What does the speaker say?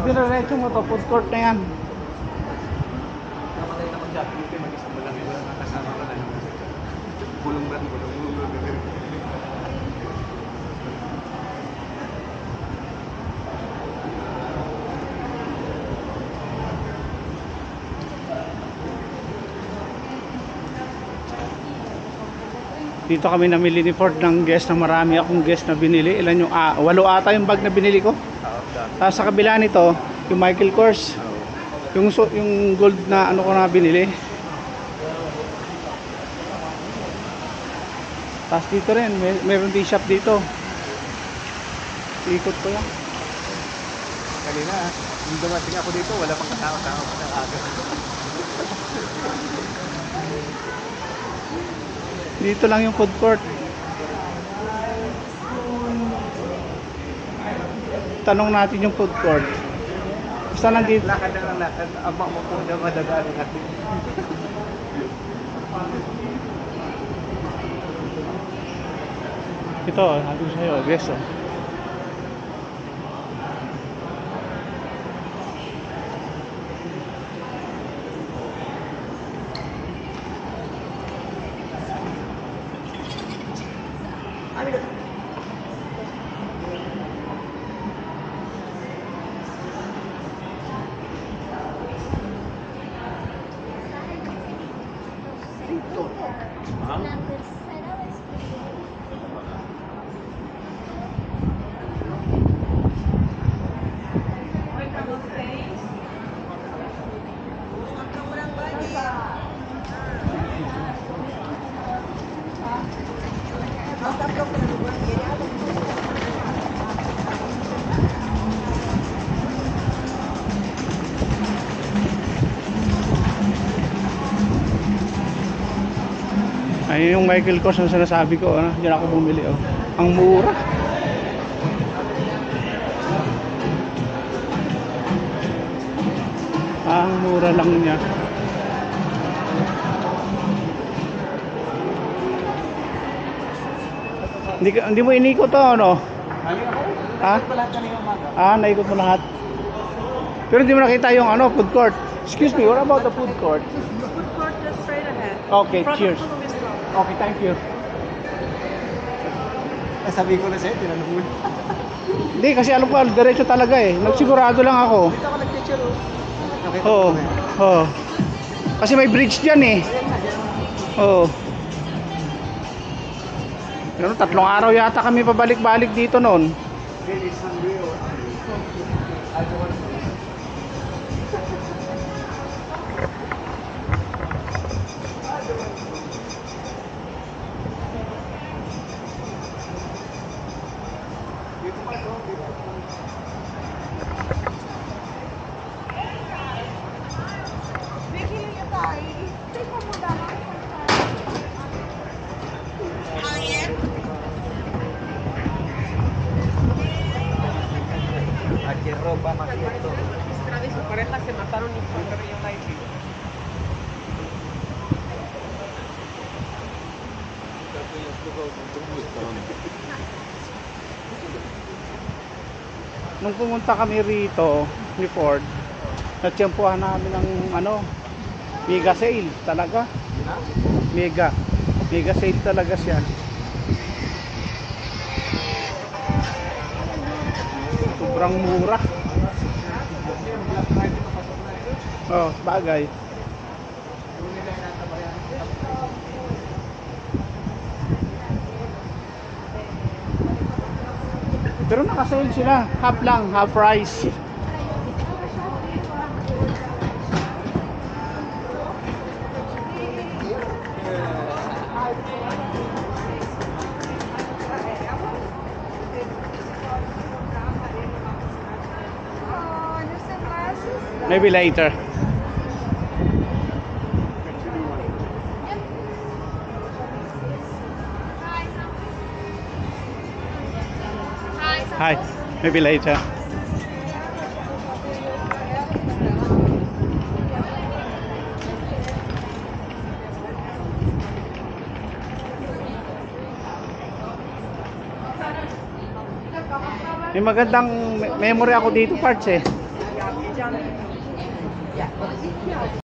Pag dinaretso mo to, food court na yan. Kapatay na mag-shopping ito, mag-isang mo lang ito. Nakasama ko na naman. Bulong ba? Bulong. Dito kami namili ni Ford ng guest na marami akong guest na binili. Ilan yung 8 ata yung bag na binili ko. Tapos sa kabila nito, yung Michael Kors. Yung gold na ano ko na binili. Tapos dito rin, meron din shop dito. Ikot ko lang. Kanina, yung dumating ako dito, wala pang katao-tao pa ng aga. Dito lang yung food court. Tanong natin yung food court. Basta lang dito. Lakad na lang lakad. Abang mo kung na madagaan natin. Ito, sabi ko sa'yo, guys. Oh. Ayun yung Michael Kors ang sinasabi ko, ano? Diyan ako bumili, oh. Ang mura. Ang mura lang niya. Hindi mo inikot to, ano? Haling ako? Ha? Naikot ko lahat kanina umaga. Naikot mo lahat. Pero hindi mo nakita yung ano, food court. Excuse me, what about the food court? Food court just straight ahead. Okay, In front cheers. of Columbus Club. Okay, thank you. Sabi ko na sa'yo, tinanong mo. Hindi, kasi alam ko, diretso talaga eh. Nagsigurado lang ako. Dito ako nag-picture, oh. Nakita Oo. ko na yan. Oo. Kasi may bridge dyan eh. Oo. Pero 3 araw yata kami pabalik-balik dito noon. Really, Sunday, oh. I don't want to- Aquí ropa más cierto. Estrada y su pareja se mataron en Río United. Nung pumunta kami rito ni Ford, natsyempohan namin ng ano, mega sale talaga. Mega sale talaga siya. Sobrang mura. Oh, bagay. Pero naka-sale sila, half lang, half price. Maybe later. Hi, maybe later. May magandang memory ako dito, parts eh. John. Yeah.